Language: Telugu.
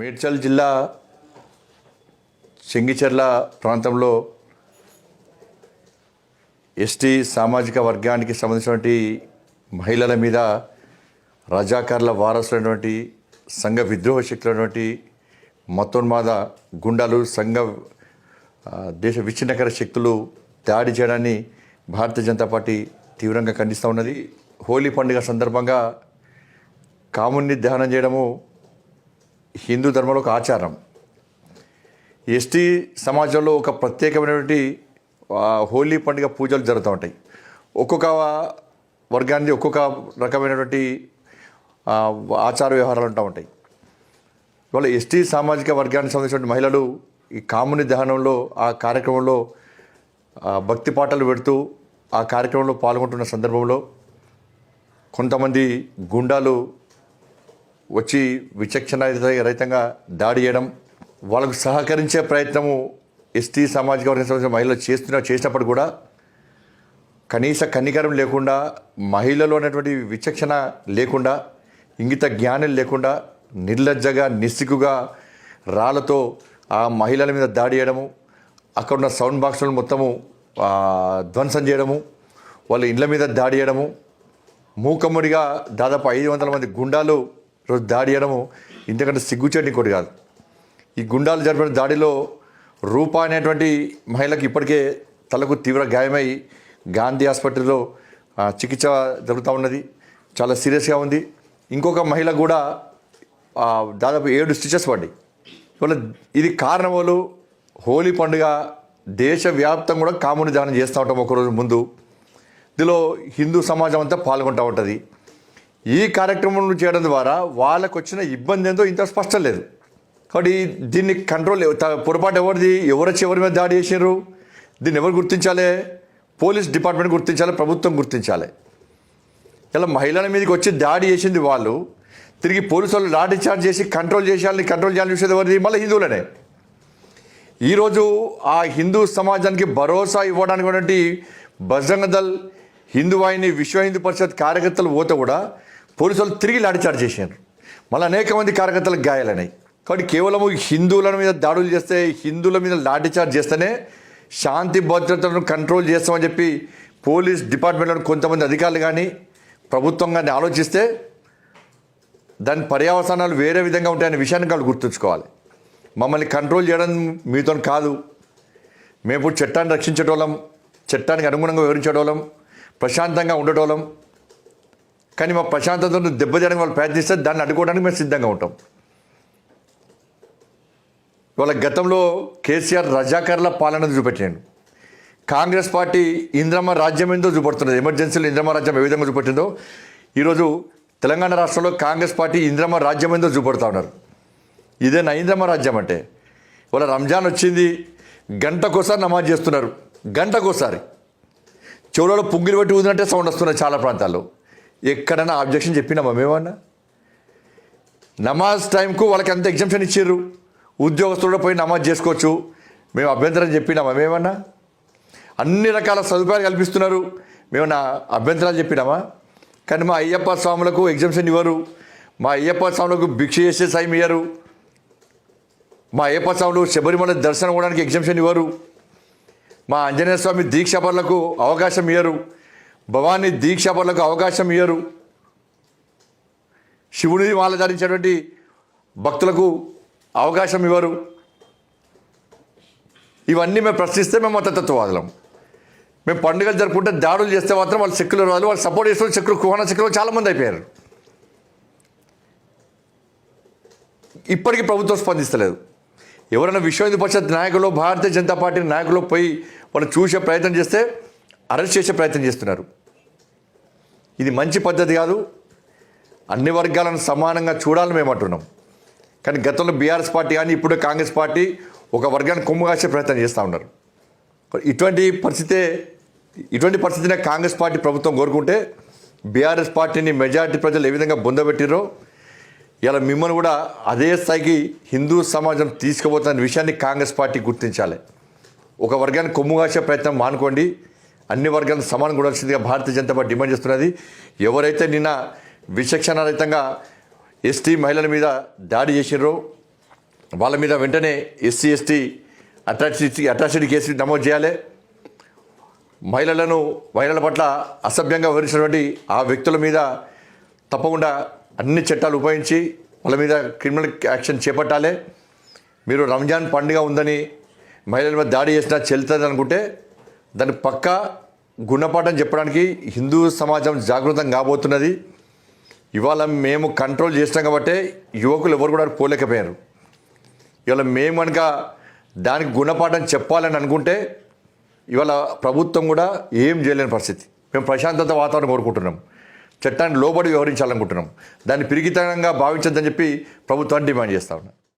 మేడ్చల్ జిల్లా చెంగిచెర్ల ప్రాంతంలో ఎస్టీ సామాజిక వర్గానికి సంబంధించినటువంటి మహిళల మీద రజాకార్ల వారసులైనటువంటి సంఘ విద్రోహ శక్తులైనటువంటి మతోన్మాద గుండాలు దేశ విచ్ఛిన్నకర శక్తులు దాడి చేయడాన్ని భారతీయ జనతా పార్టీ తీవ్రంగా ఖండిస్తూ ఉన్నది. హోలీ పండుగ సందర్భంగా కాముణ్ణి దహనం చేయడము హిందూ ధర్మంలో ఒక ఆచారం. ఎస్టీ సమాజంలో ఒక ప్రత్యేకమైనటువంటి హోలీ పండుగ పూజలు జరుగుతూ ఉంటాయి. ఒక్కొక్క వర్గానికి ఒక్కొక్క రకమైనటువంటి ఆచార వ్యవహారాలు ఉంటూ ఉంటాయి. ఇవాళ ఎస్టీ సామాజిక వర్గానికి సంబంధించిన మహిళలు ఈ కాముని దహనంలో ఆ కార్యక్రమంలో భక్తి పాటలు పెడుతూ ఆ కార్యక్రమంలో పాల్గొంటున్న సందర్భంలో కొంతమంది గుండాలు వచ్చి విచక్షణ రహితంగా దాడి చేయడం, వాళ్ళకు సహకరించే ప్రయత్నము ఎస్టీ సామాజిక వర్గం సంబంధించిన మహిళలు చేసినప్పుడు కూడా కనీస కనికరం లేకుండా, మహిళలు అనేటువంటి విచక్షణ లేకుండా, ఇంగిత జ్ఞానం లేకుండా నిర్లజ్జగా నిస్సిగ్గుగా రాళ్లతో ఆ మహిళల మీద దాడి చేయడము, అక్కడున్న సౌండ్ బాక్సులను మొత్తము ధ్వంసం చేయడము, వాళ్ళ ఇండ్ల మీద దాడి చేయడము, మూకమ్ముడిగా దాదాపు 500 మంది గుండాలు రోజు దాడి చేయడము ఇంతకంటే సిగ్గుచేటి ఇంకోటి కాదు. ఈ గుండాలు జరిపిన దాడిలో రూపా అనేటువంటి మహిళకి ఇప్పటికే తలకు తీవ్ర గాయమై గాంధీ హాస్పిటల్లో చికిత్స జరుగుతూ ఉన్నది, చాలా సీరియస్గా ఉంది. ఇంకొక మహిళ కూడా దాదాపు 7 స్టిచెస్ పడ్డాయి. ఇవాళ ఇది కారణం వాళ్ళు హోలీ పండుగ దేశవ్యాప్తంగా కూడా కాముని దహనం చేస్తూ ఉంటాం ఒకరోజు ముందు. ఇందులో హిందూ సమాజం అంతా పాల్గొంటూ ఉంటుంది. ఈ కార్యక్రమం చేయడం ద్వారా వాళ్ళకు వచ్చిన ఇబ్బంది ఏందో ఇంత స్పష్టం లేదు. కాబట్టి దీన్ని కంట్రోల్ పొరపాటు ఎవరు వచ్చి ఎవరి మీద దాడి చేసినారు, దీన్ని ఎవరు గుర్తించాలి? పోలీస్ డిపార్ట్మెంట్ గుర్తించాలి, ప్రభుత్వం గుర్తించాలి. ఇలా మహిళల మీదకి వచ్చి దాడి చేసింది వాళ్ళు, తిరిగి పోలీసు వాళ్ళు లాఠీ చార్జ్ చేసి కంట్రోల్ చేయాలని చూసేది ఎవరిది? మళ్ళీ హిందువులనే. ఈరోజు ఆ హిందూ సమాజానికి భరోసా ఇవ్వడానికి ఉన్నటువంటి బజరంగ దళ్, హిందూ వాహిని, విశ్వ హిందూ పరిషత్ కార్యకర్తలు పోతే కూడా పోలీసు వాళ్ళు తిరిగి లాఠీచార్జ్ చేసినారు. మళ్ళీ అనేక మంది కార్యకర్తలకు గాయాలన్నాయి. కాబట్టి కేవలం హిందువుల మీద దాడులు చేస్తే, హిందువుల మీద లాఠీచార్జ్ చేస్తేనే శాంతి భద్రతలను కంట్రోల్ చేస్తామని చెప్పి పోలీస్ డిపార్ట్మెంట్లోని కొంతమంది అధికారులు కానీ ప్రభుత్వం కానీ ఆలోచిస్తే దాని పర్యవసానాలు వేరే విధంగా ఉంటాయనే విషయాన్ని వాళ్ళు గుర్తుంచుకోవాలి. మమ్మల్ని కంట్రోల్ చేయడం మీతో కాదు, మేము ఇప్పుడు చట్టాన్ని రక్షించేటోళ్ళం, చట్టానికి అనుగుణంగా వివరించేటోళ్ళం, ప్రశాంతంగా ఉండేటోళ్ళం. కానీ మా ప్రశాంతతను దెబ్బతీయడానికి వాళ్ళు ప్రయత్నిస్తే దాన్ని అడ్డుకోవడానికి మేము సిద్ధంగా ఉంటాం. వాళ్ళ గతంలో కేసీఆర్ రజాకార్ల పాలన చూపెట్టాడు. కాంగ్రెస్ పార్టీ ఇంద్రమ్మ రాజ్యం ఏందో చూపెడుతున్నది. ఎమర్జెన్సీలో ఇంద్రమ్మ రాజ్యం ఏ విధంగా చూపెట్టిందో ఈరోజు తెలంగాణ రాష్ట్రంలో కాంగ్రెస్ పార్టీ ఇంద్రమ్మ రాజ్యం ఏందో చూపెడుతూ ఉన్నారు. ఇదే నా ఇంద్రమ్మ రాజ్యం అంటే. వాళ్ళ రంజాన్ వచ్చింది, గంటకోసారి నమాజ్ చేస్తున్నారు, గంటకోసారి. చెవులలో పుంగిలు పెట్టి ఊదినట్టే సౌండ్ వస్తున్నాయి చాలా ప్రాంతాల్లో. ఎక్కడైనా ఆబ్జెక్షన్ చెప్పినామా మేమన్నా? నమాజ్ టైంకు వాళ్ళకి అంత ఎగ్జామ్షన్ ఇచ్చారు, ఉద్యోగస్తులు పోయి నమాజ్ చేసుకోవచ్చు, మేము అభ్యంతరం చెప్పినామా మేమన్నా? అన్ని రకాల సదుపాయాలు కల్పిస్తున్నారు, మేమన్నా అభ్యంతరాలు చెప్పినామా? కానీ మా అయ్యప్ప స్వాములకు ఎగ్జామ్షన్ ఇవ్వరు, మా అయ్యప్ప స్వాములకు భిక్ష చేసే టైం ఇవ్వరు, మా అయ్యప్ప స్వాములు శబరిమల దర్శనం అవ్వడానికి ఎగ్జామ్షన్ ఇవ్వరు, మా ఆంజనేయ స్వామి దీక్షాపరులకు అవకాశం ఇవ్వరు, భవానీ దీక్షాపరులకు అవకాశం ఇవ్వరు, శివుని మాల ధరించేటువంటి భక్తులకు అవకాశం ఇవ్వరు. ఇవన్నీ మేము ప్రశ్నిస్తే మేము మతతత్వవాదులం. మేము పండుగలు జరుపుకుంటే దాడులు చేస్తే మాత్రం వాళ్ళు సెక్యులర్ వాళ్ళు, వాళ్ళు సపోర్ట్ చేస్తున్న కుహన సెక్యులర్ చాలామంది అయిపోయారు. ఇప్పటికీ ప్రభుత్వం స్పందిస్తలేదు. ఎవరైనా విశ్వ హిందూ పరిషత్ నాయకులు, భారతీయ జనతా పార్టీ నాయకులు పోయి వాళ్ళు చూసే ప్రయత్నం చేస్తే అరెస్ట్ చేసే ప్రయత్నం చేస్తున్నారు. ఇది మంచి పద్ధతి కాదు. అన్ని వర్గాలను సమానంగా చూడాలని మేము అంటున్నాం. కానీ గతంలో బీఆర్ఎస్ పార్టీ కానీ ఇప్పుడు కాంగ్రెస్ పార్టీ ఒక వర్గాన్ని కొమ్ము కాసే ప్రయత్నం చేస్తూ ఉన్నారు. ఇటువంటి పరిస్థితినే కాంగ్రెస్ పార్టీ ప్రభుత్వం కోరుకుంటే బీఆర్ఎస్ పార్టీని మెజారిటీ ప్రజలు ఏ విధంగా బొందబెట్టిరో ఇలా మిమ్మల్ని కూడా అదే స్థాయికి హిందూ సమాజం తీసుకుపోతున్న విషయాన్ని కాంగ్రెస్ పార్టీ గుర్తించాలి. ఒక వర్గాన్ని కొమ్ము కాసే ప్రయత్నం మానుకోండి, అన్ని వర్గాలను సమానం కూడాల్సిందిగా భారతీయ జనతా పార్టీ డిమాండ్ చేస్తున్నది. ఎవరైతే నిన్న విచక్షణారహితంగా ఎస్టీ మహిళల మీద దాడి చేసిర్రో వాళ్ళ మీద వెంటనే ఎస్సీ ఎస్టీ అట్రాసిటీ కేసు నమోదు చేయాలి. మహిళల పట్ల అసభ్యంగా వివరించినటువంటి ఆ వ్యక్తుల మీద తప్పకుండా అన్ని చట్టాలు ఉపయోగించి వాళ్ళ మీద క్రిమినల్ యాక్షన్ చేపట్టాలి. మీరు రంజాన్ పండుగ ఉందని మహిళల మీద దాడి చేసినా చెల్లుతుంది అనుకుంటే దాన్ని పక్కా గుణపాఠం చెప్పడానికి హిందూ సమాజం జాగృతం కాబోతున్నది. ఇవాళ మేము కంట్రోల్ చేసినాం కాబట్టి యువకులు ఎవరు కూడా పోలేకపోయారు. ఇవాళ మేము కనుక దానికి గుణపాఠం చెప్పాలని అనుకుంటే ఇవాళ ప్రభుత్వం కూడా ఏం చేయలేని పరిస్థితి. మేము ప్రశాంతత వాతావరణం కోరుకుంటున్నాం, చట్టాన్ని లోబడి వ్యవహరించాలనుకుంటున్నాం. దాన్ని పిరిగితనంగా భావించద్దని చెప్పి ప్రభుత్వాన్ని డిమాండ్ చేస్తా ఉన్నాం.